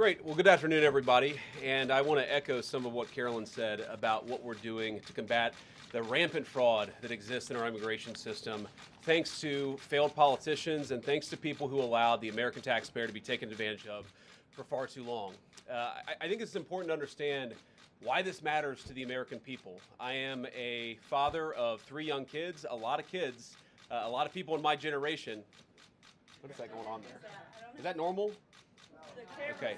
Great. Well, good afternoon, everybody. And I want to echo some of what Carolyn said about what we're doing to combat the rampant fraud that exists in our immigration system, thanks to failed politicians and thanks to people who allowed the American taxpayer to be taken advantage of for far too long. I think it's important to understand why this matters to the American people. I am a father of 3 young kids, a lot of kids, a lot of people in my generation. What is that going on there? Is that normal? Okay.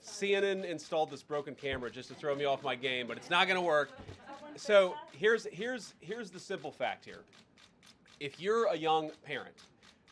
CNN installed this broken camera just to throw me off my game, but it's not going to work. So here's the simple fact here. If you're a young parent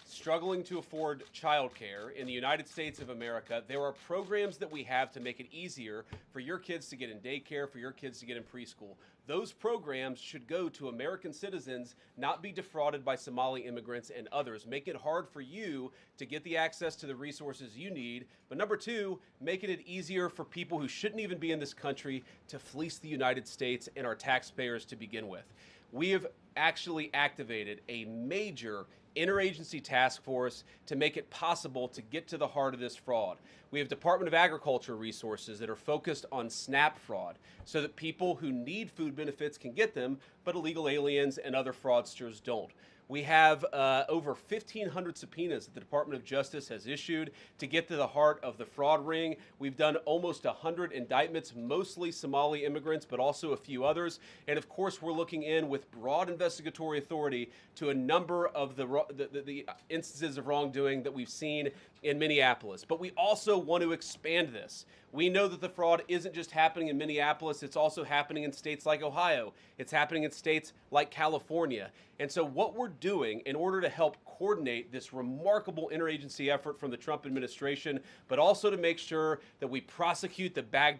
struggling to afford childcare in the United States of America, there are programs that we have to make it easier for your kids to get in daycare, for your kids to get in preschool. Those programs should go to American citizens, not be defrauded by Somali immigrants and others. Make it hard for you to get the access to the resources you need. But number 2, making it easier for people who shouldn't even be in this country to fleece the United States and our taxpayers to begin with. We have actually activated a major interagency task force to make it possible to get to the heart of this fraud. We have Department of Agriculture resources that are focused on SNAP fraud so that people who need food benefits can get them, but illegal aliens and other fraudsters don't. We have over 1,500 subpoenas that the Department of Justice has issued to get to the heart of the fraud ring. We've done almost 100 indictments, mostly Somali immigrants, but also a few others. And of course, we're looking in with broad investigatory authority to a number of the instances of wrongdoing that we've seen in Minneapolis. But we also want to expand this. We know that the fraud isn't just happening in Minneapolis, it's also happening in states like Ohio. It's happening in states like California. And so what we're doing in order to help coordinate this remarkable interagency effort from the Trump administration, but also to make sure that we prosecute the bad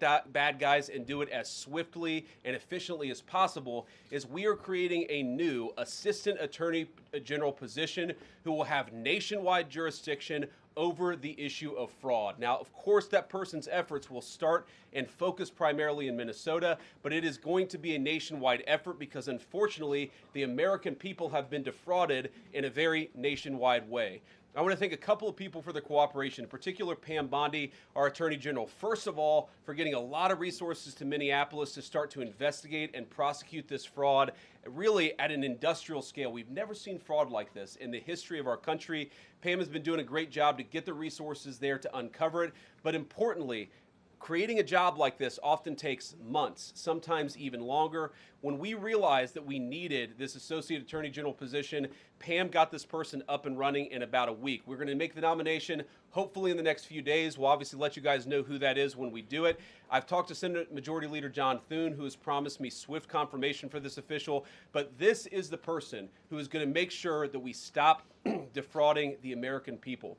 guys and do it as swiftly and efficiently as possible, is we are creating a new Assistant Attorney General position who will have nationwide jurisdiction over the issue of fraud. Now, of course, that person's efforts will start and focus primarily in Minnesota, but it is going to be a nationwide effort because, unfortunately, the American people have been defrauded in a very nationwide way. I want to thank a couple of people for their cooperation, in particular Pam Bondi, our Attorney General, first of all, for getting a lot of resources to Minneapolis to start to investigate and prosecute this fraud, really at an industrial scale. We've never seen fraud like this in the history of our country. Pam has been doing a great job to get the resources there to uncover it, but importantly, creating a job like this often takes months, sometimes even longer. When we realized that we needed this Associate Attorney General position, Pam got this person up and running in about a week. We're going to make the nomination hopefully in the next few days. We'll obviously let you guys know who that is when we do it. I've talked to Senate Majority Leader John Thune, who has promised me swift confirmation for this official, but this is the person who is going to make sure that we stop defrauding the American people.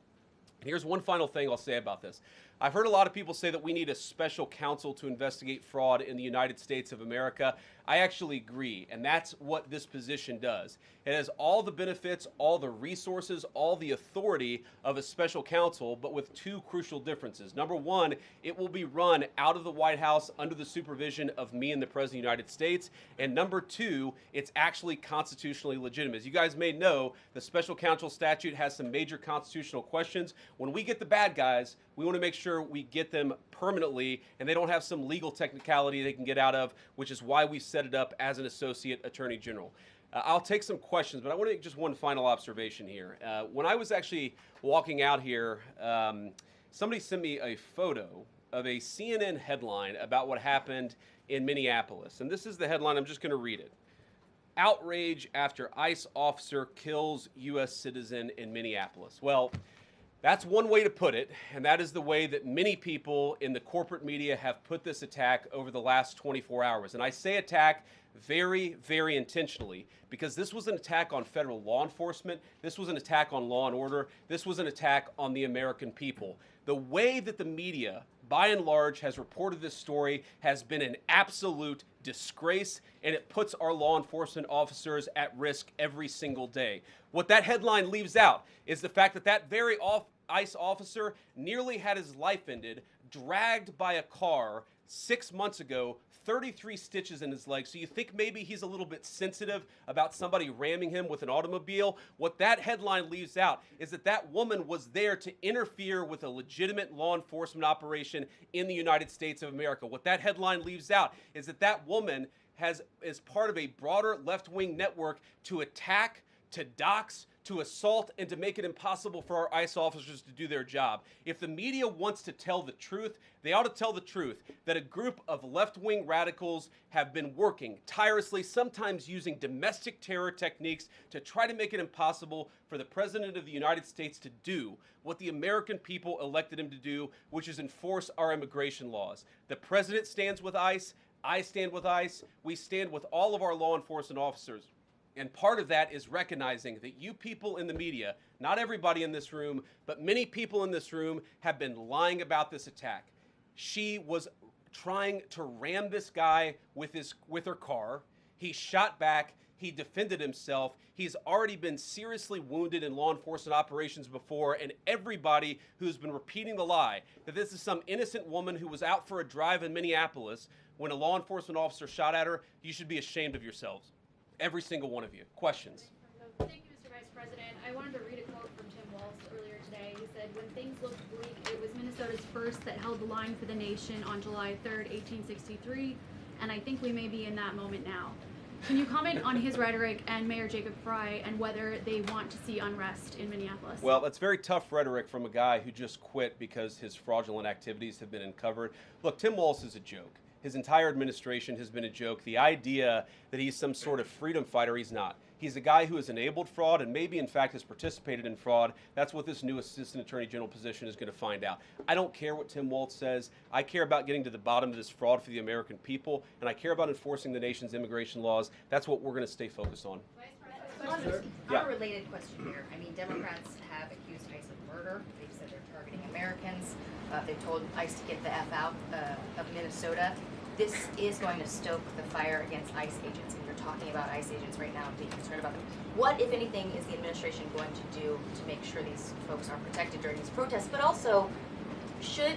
And here's one final thing I'll say about this. I've heard a lot of people say that we need a special counsel to investigate fraud in the United States of America. I actually agree, and that's what this position does. It has all the benefits, all the resources, all the authority of a special counsel, but with 2 crucial differences. Number 1, it will be run out of the White House under the supervision of me and the President of the United States. And number 2, it's actually constitutionally legitimate. As you guys may know, the special counsel statute has some major constitutional questions. When we get the bad guys, we want to make sure we get them permanently and they don't have some legal technicality they can get out of, which is why we set it up as an Associate Attorney General. I'll take some questions, but I want to make just one final observation here. When I was actually walking out here, somebody sent me a photo of a CNN headline about what happened in Minneapolis. And this is the headline. I'm just going to read it. Outrage after ICE officer kills U.S. citizen in Minneapolis. Well, that's one way to put it, and that is the way that many people in the corporate media have put this attack over the last 24 hours. And I say attack very, very intentionally because this was an attack on federal law enforcement. This was an attack on law and order. This was an attack on the American people. The way that the media, by and large, has reported this story has been an absolute disgrace, and it puts our law enforcement officers at risk every single day. What that headline leaves out is the fact that that very ICE officer nearly had his life ended, dragged by a car 6 months ago, 33 stitches in his leg. So you think maybe he's a little bit sensitive about somebody ramming him with an automobile? What that headline leaves out is that that woman was there to interfere with a legitimate law enforcement operation in the United States of America. What that headline leaves out is that that woman is part of a broader left-wing network to attack, to dox, to assault, and to make it impossible for our ICE officers to do their job. If the media wants to tell the truth, they ought to tell the truth that a group of left-wing radicals have been working tirelessly, sometimes using domestic terror techniques to try to make it impossible for the President of the United States to do what the American people elected him to do, which is enforce our immigration laws. The President stands with ICE. I stand with ICE. We stand with all of our law enforcement officers. And part of that is recognizing that you people in the media, not everybody in this room, but many people in this room have been lying about this attack. She was trying to ram this guy with her car. He shot back. He defended himself. He's already been seriously wounded in law enforcement operations before, and everybody who's been repeating the lie that this is some innocent woman who was out for a drive in Minneapolis when a law enforcement officer shot at her, you should be ashamed of yourselves. Every single one of you. Questions? Thank you, Mr. Vice President. I wanted to read a quote from Tim Walz earlier today. He said, "When things looked bleak, it was Minnesota's first that held the line for the nation on July 3rd, 1863, and I think we may be in that moment now." Can you comment on his rhetoric and Mayor Jacob Frey and whether they want to see unrest in Minneapolis? Well, that's very tough rhetoric from a guy who just quit because his fraudulent activities have been uncovered. Look, Tim Walz is a joke. His entire administration has been a joke. The idea that he's some sort of freedom fighter, he's not. He's a guy who has enabled fraud and maybe, in fact, has participated in fraud. That's what this new Assistant Attorney General position is going to find out. I don't care what Tim Walz says. I care about getting to the bottom of this fraud for the American people, and I care about enforcing the nation's immigration laws. That's what we're going to stay focused on. On a related question here. I mean, Democrats have accused ICE of murder. They've said they're targeting Americans. They've told ICE to get the F out of Minnesota. This is going to stoke the fire against ICE agents, and you're talking about ICE agents right now and being concerned about them. What, if anything, is the administration going to do to make sure these folks are protected during these protests? But also, should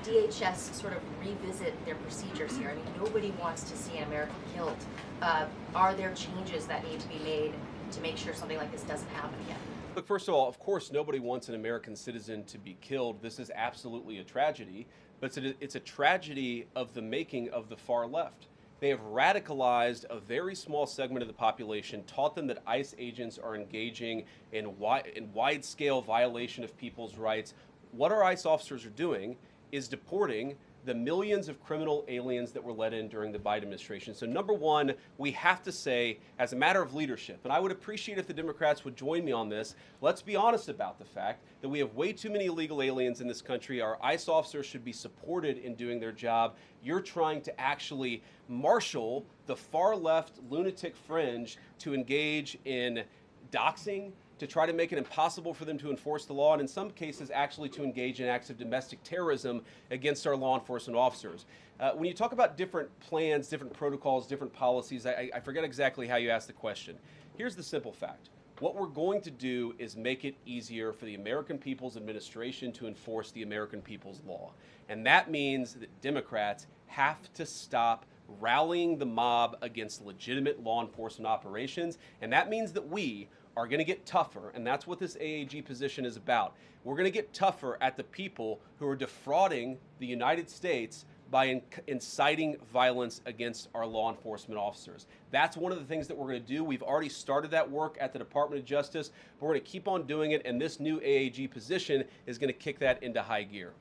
DHS sort of revisit their procedures here? I mean, nobody wants to see an American killed. Are there changes that need to be made to make sure something like this doesn't happen again? Look, first of all, of course, nobody wants an American citizen to be killed. This is absolutely a tragedy, but it's a tragedy of the making of the far left. They have radicalized a very small segment of the population, taught them that ICE agents are engaging in wide-scale violation of people's rights. What our ICE officers are doing is deporting the millions of criminal aliens that were let in during the Biden administration. So number one, we have to say, as a matter of leadership, and I would appreciate if the Democrats would join me on this, let's be honest about the fact that we have way too many illegal aliens in this country. Our ICE officers should be supported in doing their job. You're trying to actually marshal the far left lunatic fringe to engage in doxing, to try to make it impossible for them to enforce the law, and in some cases actually to engage in acts of domestic terrorism against our law enforcement officers. When you talk about different plans, different protocols, different policies, I forget exactly how you asked the question. Here's the simple fact. What we're going to do is make it easier for the American people's administration to enforce the American people's law. And that means that Democrats have to stop rallying the mob against legitimate law enforcement operations, and that means that we are going to get tougher, and that's what this AAG position is about. We're going to get tougher at the people who are defrauding the United States by inciting violence against our law enforcement officers. That's one of the things that we're going to do. We've already started that work at the Department of Justice, but we're going to keep on doing it, and this new AAG position is going to kick that into high gear.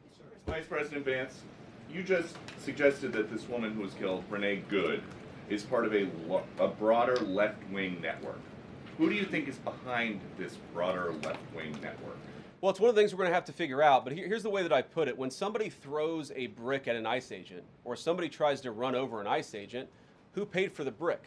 Vice President Vance, you just suggested that this woman who was killed, Renee Good, is part of a broader left-wing network. Who do you think is behind this broader left-wing network? Well, it's one of the things we're going to have to figure out, but here's the way that I put it. When somebody throws a brick at an ICE agent, or somebody tries to run over an ICE agent, who paid for the brick?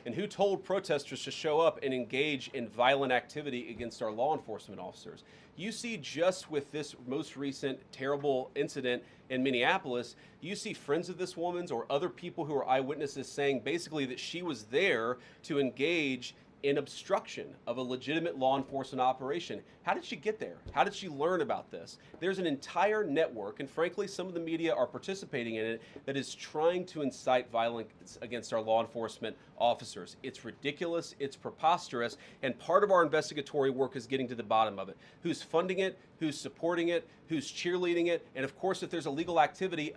And who told protesters to show up and engage in violent activity against our law enforcement officers? You see, just with this most recent terrible incident in Minneapolis, you see friends of this woman's or other people who are eyewitnesses saying basically that she was there to engage in obstruction of a legitimate law enforcement operation. How did she get there? How did she learn about this? There's an entire network, and frankly, some of the media are participating in it, that is trying to incite violence against our law enforcement officers. It's ridiculous, it's preposterous, and part of our investigatory work is getting to the bottom of it. Who's funding it? Who's supporting it? Who's cheerleading it? And of course, if there's illegal activity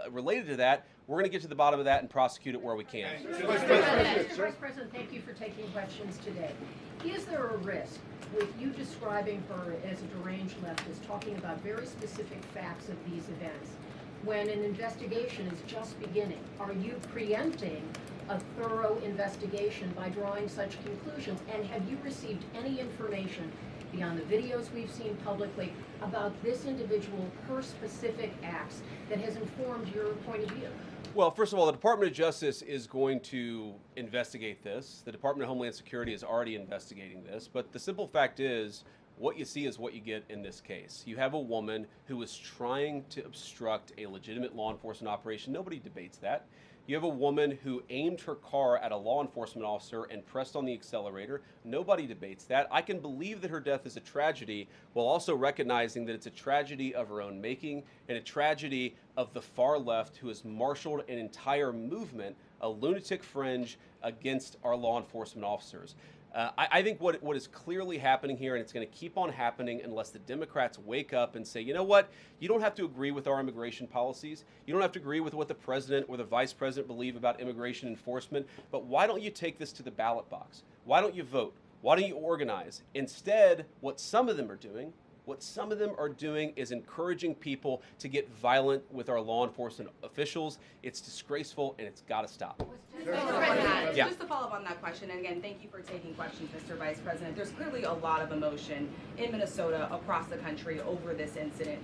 related to that, we're going to get to the bottom of that and prosecute it where we can. Vice President, thank you for taking questions today. Is there a risk with you describing her as a deranged leftist, talking about very specific facts of these events, when an investigation is just beginning? Are you preempting a thorough investigation by drawing such conclusions? And have you received any information beyond the videos we've seen publicly about this individual, her specific acts, that has informed your point of view? Well, first of all, the Department of Justice is going to investigate this. The Department of Homeland Security is already investigating this. But the simple fact is, what you see is what you get in this case. You have a woman who is trying to obstruct a legitimate law enforcement operation. Nobody debates that. You have a woman who aimed her car at a law enforcement officer and pressed on the accelerator. Nobody debates that. I can believe that her death is a tragedy, while also recognizing that it's a tragedy of her own making and a tragedy of the far left, who has marshaled an entire movement, a lunatic fringe, against our law enforcement officers. I think what is clearly happening here, and it's going to keep on happening unless the Democrats wake up and say, you know what, you don't have to agree with our immigration policies. You don't have to agree with what the president or the vice president believe about immigration enforcement, but why don't you take this to the ballot box? Why don't you vote? Why don't you organize? Instead, what some of them are doing is encouraging people to get violent with our law enforcement officials. It's disgraceful, and it's got to stop. Yeah. Just to follow up on that question, and again, thank you for taking questions, Mr. Vice President. There's clearly a lot of emotion in Minnesota, across the country, over this incident.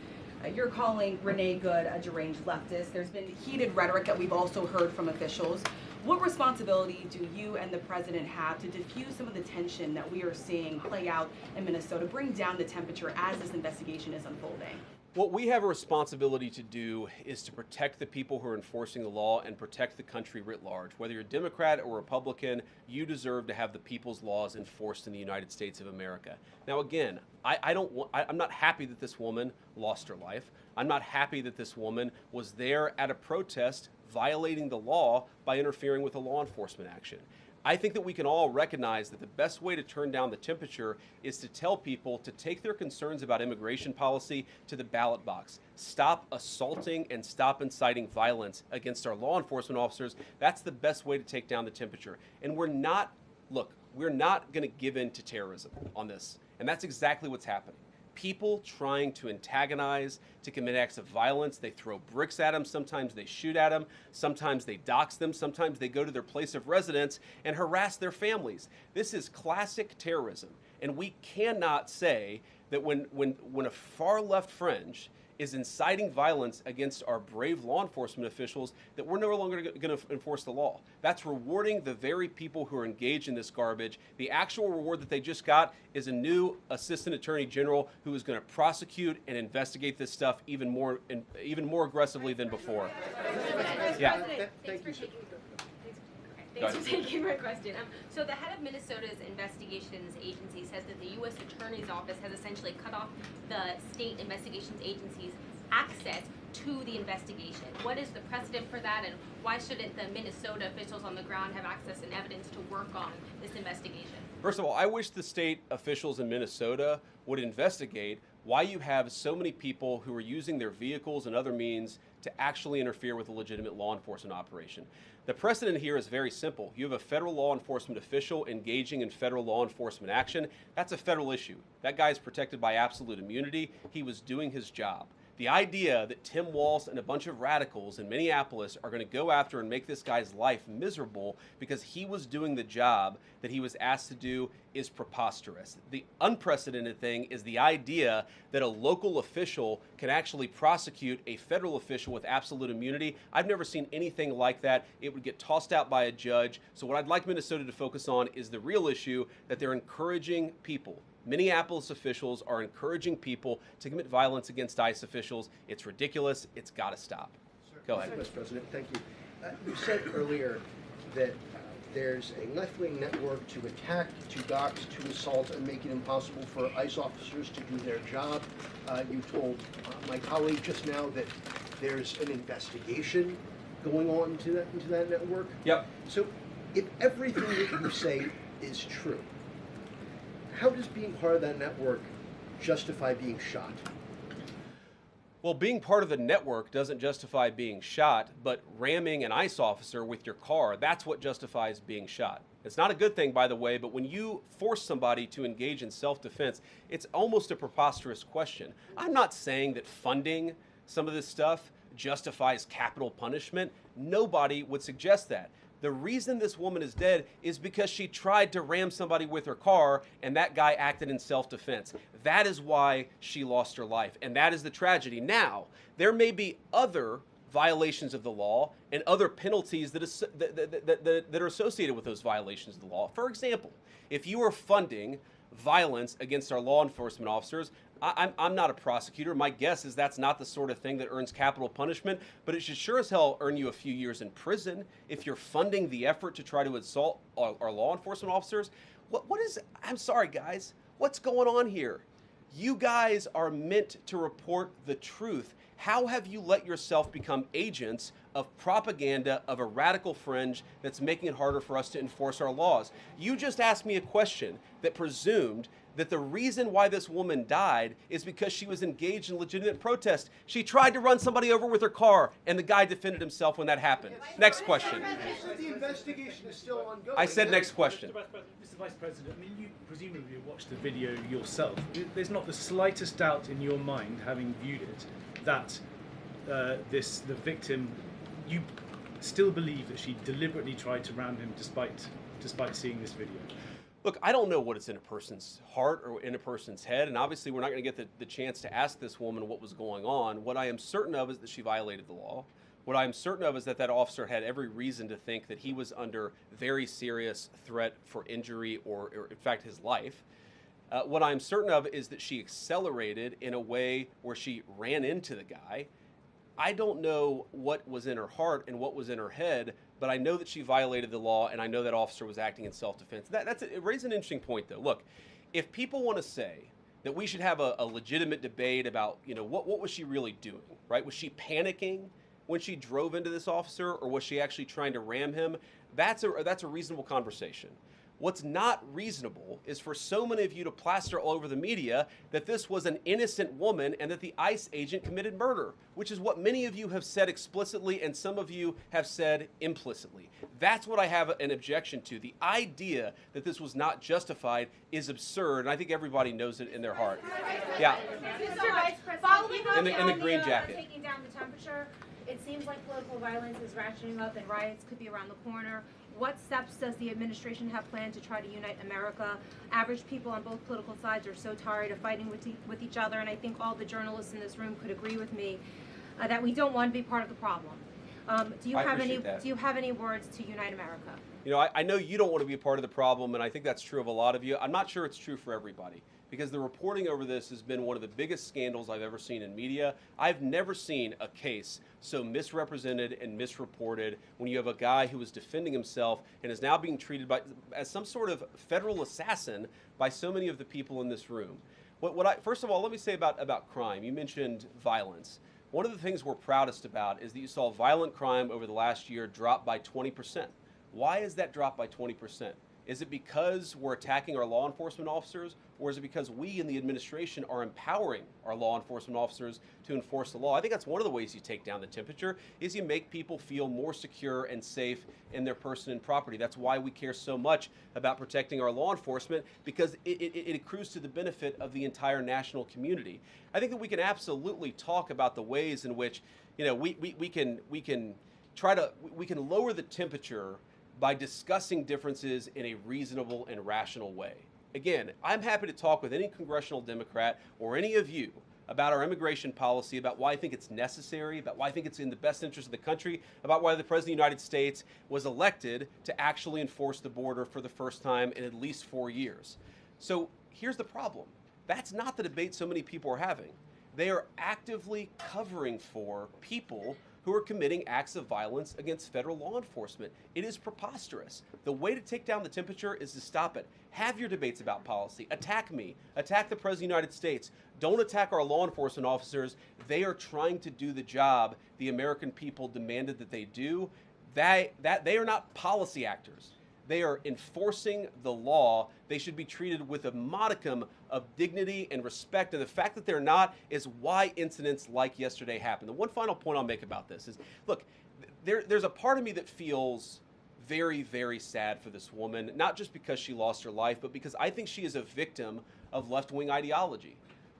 You're calling Renee Good a deranged leftist. There's been heated rhetoric that we've also heard from officials. What responsibility do you and the president have to diffuse some of the tension that we are seeing play out in Minnesota, bring down the temperature as this investigation is unfolding? What we have a responsibility to do is to protect the people who are enforcing the law and protect the country writ large. Whether you're Democrat or Republican, you deserve to have the people's laws enforced in the United States of America. Now, again, I'm not happy that this woman lost her life. I'm not happy that this woman was there at a protest violating the law by interfering with a law enforcement action. I think that we can all recognize that the best way to turn down the temperature is to tell people to take their concerns about immigration policy to the ballot box. Stop assaulting and stop inciting violence against our law enforcement officers. That's the best way to take down the temperature. And we're not going to give in to terrorism on this. And that's exactly what's happening. People trying to antagonize, to commit acts of violence. They throw bricks at them. Sometimes they shoot at them. Sometimes they dox them. Sometimes they go to their place of residence and harass their families. This is classic terrorism. And we cannot say that when a far left fringe is inciting violence against our brave law enforcement officials, that we're no longer going to enforce the law. That's rewarding the very people who are engaged in this garbage. The actual reward that they just got is a new assistant attorney general who is going to prosecute and investigate this stuff even more aggressively than before. Yeah. Thanks for taking my question. So the head of Minnesota's investigations agency says that the U.S. Attorney's Office has essentially cut off the state investigations agency's access to the investigation. What is the precedent for that, and why shouldn't the Minnesota officials on the ground have access and evidence to work on this investigation? First of all, I wish the state officials in Minnesota would investigate why you have so many people who are using their vehicles and other means to actually interfere with a legitimate law enforcement operation. The precedent here is very simple. You have a federal law enforcement official engaging in federal law enforcement action. That's a federal issue. That guy is protected by absolute immunity. He was doing his job. The idea that Tim Walz and a bunch of radicals in Minneapolis are going to go after and make this guy's life miserable because he was doing the job that he was asked to do is preposterous. The unprecedented thing is the idea that a local official can actually prosecute a federal official with absolute immunity. I've never seen anything like that. It would get tossed out by a judge. So what I'd like Minnesota to focus on is the real issue, that they're encouraging people. Minneapolis officials are encouraging people to commit violence against ICE officials. It's ridiculous. It's got to stop. Go ahead. Mr. Vice President, thank you. You said earlier that there's a left-wing network to attack, to dox, to assault, and make it impossible for ICE officers to do their job. You told my colleague just now that there's an investigation going on into that network. Yep. So if everything that you say is true, how does being part of that network justify being shot? Well, being part of the network doesn't justify being shot, but ramming an ICE officer with your car, that's what justifies being shot. It's not a good thing, by the way, but when you force somebody to engage in self-defense, it's almost a preposterous question. I'm not saying that funding some of this stuff justifies capital punishment. Nobody would suggest that. The reason this woman is dead is because she tried to ram somebody with her car and that guy acted in self-defense. That is why she lost her life, and that is the tragedy. Now, there may be other violations of the law and other penalties that are associated with those violations of the law. For example, if you are funding violence against our law enforcement officers, I'm not a prosecutor. My guess is that's not the sort of thing that earns capital punishment, but it should sure as hell earn you a few years in prison if you're funding the effort to try to assault our law enforcement officers. What is, I'm sorry guys, what's going on here? You guys are meant to report the truth. How have you let yourself become agents of propaganda of a radical fringe that's making it harder for us to enforce our laws? You just asked me a question that presumed that the reason why this woman died is because she was engaged in legitimate protest. She tried to run somebody over with her car, and the guy defended himself when that happened. Next question. The investigation is still ongoing. I said next question. Mr. Vice President, I mean, you presumably watched the video yourself. There's not the slightest doubt in your mind, having viewed it, that the victim, you still believe that she deliberately tried to ram him despite seeing this video? Look, I don't know what is in a person's heart or in a person's head, and obviously we're not going to get the chance to ask this woman what was going on. What I am certain of is that she violated the law. What I am certain of is that that officer had every reason to think that he was under very serious threat for injury or in fact, his life. What I'm certain of is that she accelerated in a way where she ran into the guy. I don't know what was in her heart and what was in her head, but I know that she violated the law, and I know that officer was acting in self-defense. It raises an interesting point, though. Look, if people want to say that we should have a legitimate debate about, you know, what was she really doing, right? Was she panicking when she drove into this officer, or was she actually trying to ram him? That's a reasonable conversation. What's not reasonable is for so many of you to plaster all over the media that this was an innocent woman and that the ICE agent committed murder, which is what many of you have said explicitly and some of you have said implicitly. That's what I have an objection to. The idea that this was not justified is absurd, and I think everybody knows it in their heart. Yeah. Mr. Vice President, in the green jacket. Taking down the temperature, it seems like political violence is ratcheting up and riots could be around the corner. What steps does the administration have planned to try to unite America? Average people on both political sides are so tired of fighting with each other, and I think all the journalists in this room could agree with me that we don't want to be part of the problem. Do you have any words to unite America? You know, I know you don't want to be a part of the problem, and I think that's true of a lot of you. I'm not sure it's true for everybody, because the reporting over this has been one of the biggest scandals I've ever seen in media. I've never seen a case so misrepresented and misreported when you have a guy who was defending himself and is now being treated as some sort of federal assassin by so many of the people in this room. First of all, let me say about crime. You mentioned violence. One of the things we're proudest about is that you saw violent crime over the last year drop by 20%. Why is that drop by 20%? Is it because we're attacking our law enforcement officers, or is it because we in the administration are empowering our law enforcement officers to enforce the law? I think that's one of the ways you take down the temperature, is you make people feel more secure and safe in their person and property. That's why we care so much about protecting our law enforcement, because it accrues to the benefit of the entire national community. I think that we can absolutely talk about the ways in which, you know, we can lower the temperature by discussing differences in a reasonable and rational way. Again, I'm happy to talk with any congressional Democrat or any of you about our immigration policy, about why I think it's necessary, about why I think it's in the best interest of the country, about why the President of the United States was elected to actually enforce the border for the first time in at least 4 years. So here's the problem. That's not the debate so many people are having. They are actively covering for people who are committing acts of violence against federal law enforcement. It is preposterous. The way to take down the temperature is to stop it. Have your debates about policy. Attack me. Attack the President of the United States. Don't attack our law enforcement officers. They are trying to do the job the American people demanded that they do. They are not policy actors. They are enforcing the law. They should be treated with a modicum of dignity and respect. And the fact that they're not is why incidents like yesterday happened. The one final point I'll make about this is, look, there's a part of me that feels very, very sad for this woman, not just because she lost her life, but because I think she is a victim of left-wing ideology.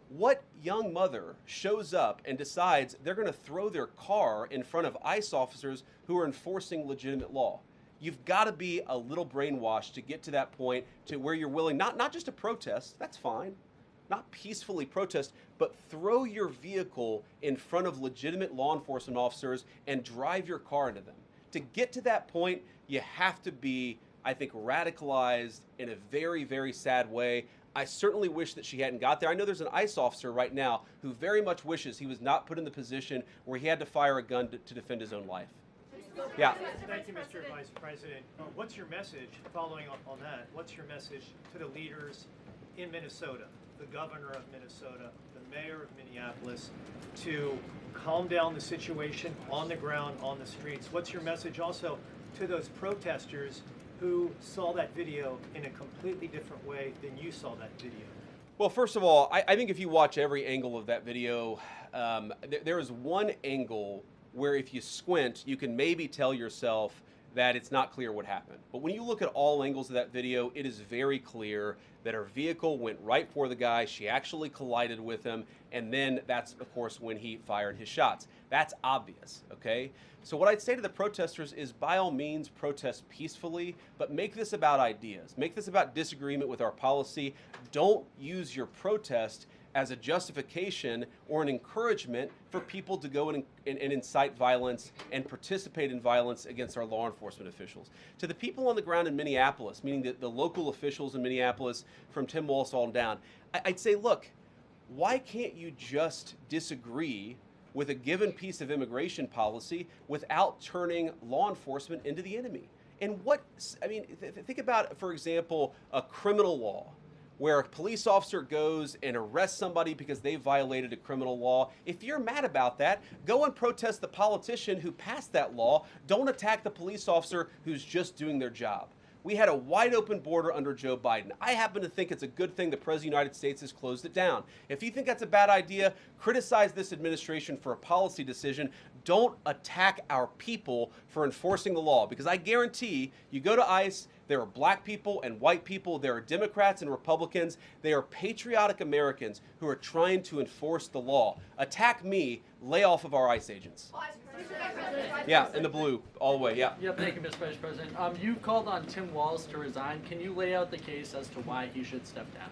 What young mother shows up and decides they're going to throw their car in front of ICE officers who are enforcing legitimate law? You've got to be a little brainwashed to get to that point to where you're willing not just to protest, that's fine, not peacefully protest, but throw your vehicle in front of legitimate law enforcement officers and drive your car into them. To get to that point, you have to be, I think, radicalized in a very, very sad way. I certainly wish that she hadn't got there. I know there's an ICE officer right now who very much wishes he was not put in the position where he had to fire a gun to defend his own life. Yeah. Thank you, Mr. Vice President. What's your message, following up on that, what's your message to the leaders in Minnesota, the governor of Minnesota, the mayor of Minneapolis, to calm down the situation on the ground, on the streets? What's your message also to those protesters who saw that video in a completely different way than you saw that video? Well, first of all, I think if you watch every angle of that video, there is one angle where if you squint, you can maybe tell yourself that it's not clear what happened. But when you look at all angles of that video, it is very clear that her vehicle went right for the guy. She actually collided with him. And then that's, of course, when he fired his shots. That's obvious, okay? So what I'd say to the protesters is, by all means, protest peacefully, but make this about ideas. Make this about disagreement with our policy. Don't use your protest as a justification or an encouragement for people to go and incite violence and participate in violence against our law enforcement officials. To the people on the ground in Minneapolis, meaning the local officials in Minneapolis from Tim Walz on down, I'd say, look, why can't you just disagree with a given piece of immigration policy without turning law enforcement into the enemy? And think about, for example, a criminal law, where a police officer goes and arrests somebody because they violated a criminal law. If you're mad about that, go and protest the politician who passed that law. Don't attack the police officer who's just doing their job. We had a wide open border under Joe Biden. I happen to think it's a good thing the President of the United States has closed it down. If you think that's a bad idea, criticize this administration for a policy decision. Don't attack our people for enforcing the law, because I guarantee you go to ICE, there are black people and white people, there are Democrats and Republicans, they are patriotic Americans who are trying to enforce the law. Attack me, lay off of our ICE agents. Yeah, in the blue, all the way, yeah. Yeah, thank you, Mr. Vice President. You called on Tim Walz to resign. Can you lay out the case as to why he should step down?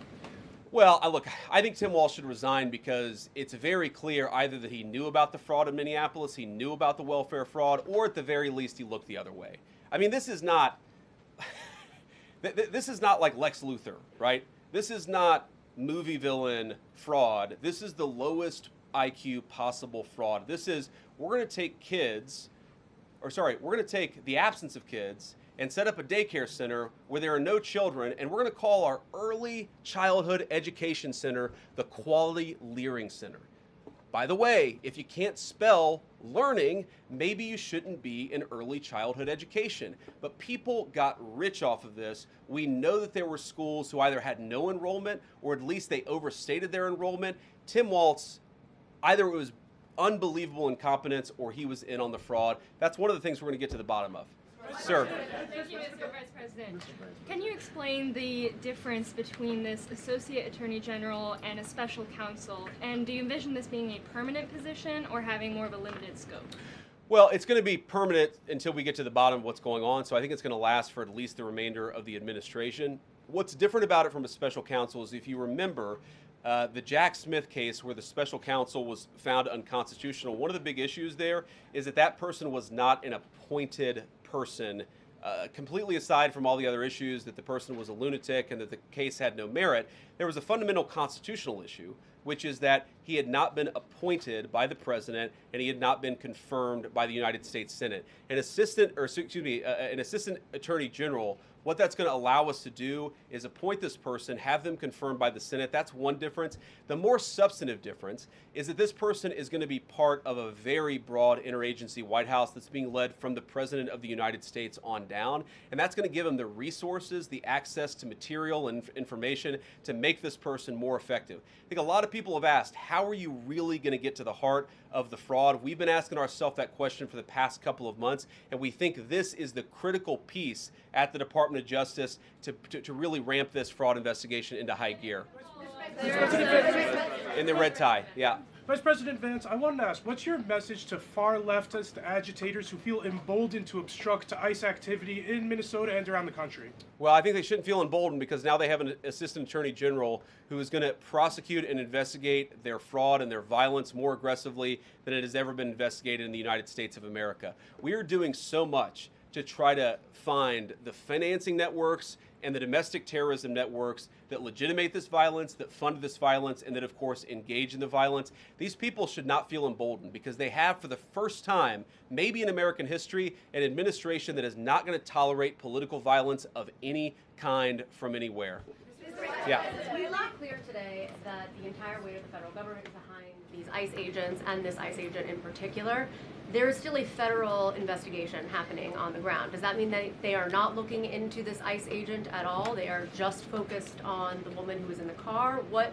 Well, look, I think Tim Walz should resign because it's very clear either that he knew about the fraud in Minneapolis, he knew about the welfare fraud, or at the very least he looked the other way. I mean, this is not like Lex Luthor, right? This is not movie villain fraud. This is the lowest IQ possible fraud. This is, we're going to take the absence of kids and set up a daycare center where there are no children, and we're going to call our early childhood education center the Quality Learning Center. By the way, if you can't spell learning, maybe you shouldn't be in early childhood education. But people got rich off of this. We know that there were schools who either had no enrollment or at least they overstated their enrollment. Tim Walz, either it was unbelievable incompetence or he was in on the fraud. That's one of the things we're going to get to the bottom of. Sir. Thank you, Mr. Vice President. Can you explain the difference between this Associate Attorney General and a special counsel? And do you envision this being a permanent position or having more of a limited scope? Well, it's going to be permanent until we get to the bottom of what's going on, so I think it's going to last for at least the remainder of the administration. What's different about it from a special counsel is, if you remember, the Jack Smith case where the special counsel was found unconstitutional, one of the big issues there is that that person was not an appointed person, completely aside from all the other issues that the person was a lunatic and that the case had no merit. There was a fundamental constitutional issue which is that he had not been appointed by the president and he had not been confirmed by the United States Senate. An assistant attorney general, what that's going to allow us to do is appoint this person, have them confirmed by the Senate. That's one difference. The more substantive difference is that this person is going to be part of a very broad interagency White House that's being led from the President of the United States on down. And that's going to give him the resources, the access to material and information to make this person more effective. I think a lot of people have asked, how are you really going to get to the heart of the fraud? We've been asking ourselves that question for the past couple of months, and we think this is the critical piece at the Department of Justice to really ramp this fraud investigation into high gear. In the red tie, yeah. Vice President Vance, I wanted to ask, what's your message to far leftist agitators who feel emboldened to obstruct ICE activity in Minnesota and around the country? Well, I think they shouldn't feel emboldened because now they have an assistant attorney general who is going to prosecute and investigate their fraud and their violence more aggressively than it has ever been investigated in the United States of America. We are doing so much to try to find the financing networks and the domestic terrorism networks that legitimate this violence, that fund this violence, and that, of course, engage in the violence. These people should not feel emboldened because they have, for the first time, maybe in American history, an administration that is not going to tolerate political violence of any kind from anywhere. Yeah. It's not clear today that the entire weight of the federal government is behind these ICE agents and this ICE agent in particular. There is still a federal investigation happening on the ground. Does that mean that they are not looking into this ICE agent at all? They are just focused on the woman who was in the car? What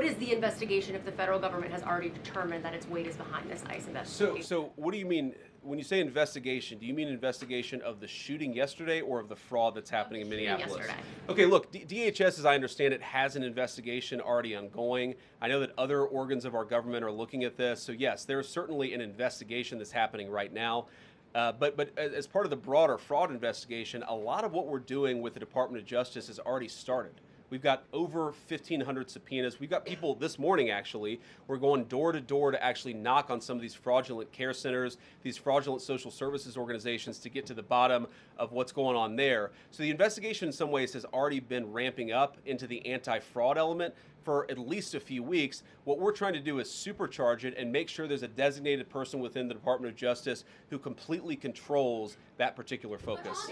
is the investigation if the federal government has already determined that its weight is behind this ICE investigation? So what do you mean? When you say investigation, do you mean investigation of the shooting yesterday or of the fraud that's happening in Minneapolis? Yesterday. Okay, look, DHS, as I understand it, has an investigation already ongoing. I know that other organs of our government are looking at this. So yes, there's certainly an investigation that's happening right now. But as part of the broader fraud investigation, a lot of what we're doing with the Department of Justice has already started. We've got over 1,500 subpoenas. We've got people this morning, actually. We're going door to door to actually knock on some of these fraudulent care centers, these fraudulent social services organizations to get to the bottom of what's going on there. So the investigation in some ways has already been ramping up into the anti-fraud element for at least a few weeks. What we're trying to do is supercharge it and make sure there's a designated person within the Department of Justice who completely controls that particular focus.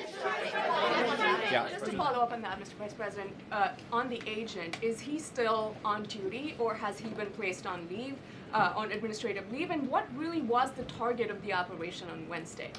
Yeah. Just to follow up on that, Mr. Vice President, on the agent, is he still on duty or has he been placed on leave, on administrative leave? And what really was the target of the operation on Wednesday?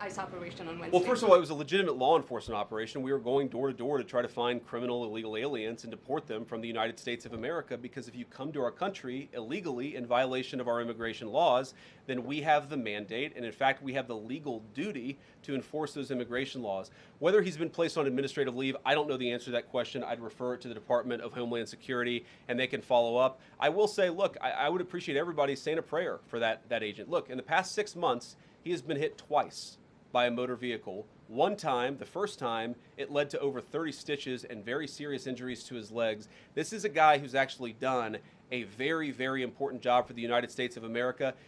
ICE operation on Wednesday? Well, first of all, it was a legitimate law enforcement operation. We were going door to door to try to find criminal illegal aliens and deport them from the United States of America, because if you come to our country illegally in violation of our immigration laws, then we have the mandate, and in fact we have the legal duty to enforce those immigration laws. Whether he's been placed on administrative leave, I don't know the answer to that question. I'd refer it to the Department of Homeland Security and they can follow up. I will say, look, I would appreciate everybody saying a prayer for that agent. Look, in the past 6 months, he has been hit twice by a motor vehicle. One time, the first time, it led to over 30 stitches and very serious injuries to his legs. This is a guy who's actually done a very, very important job for the United States of America.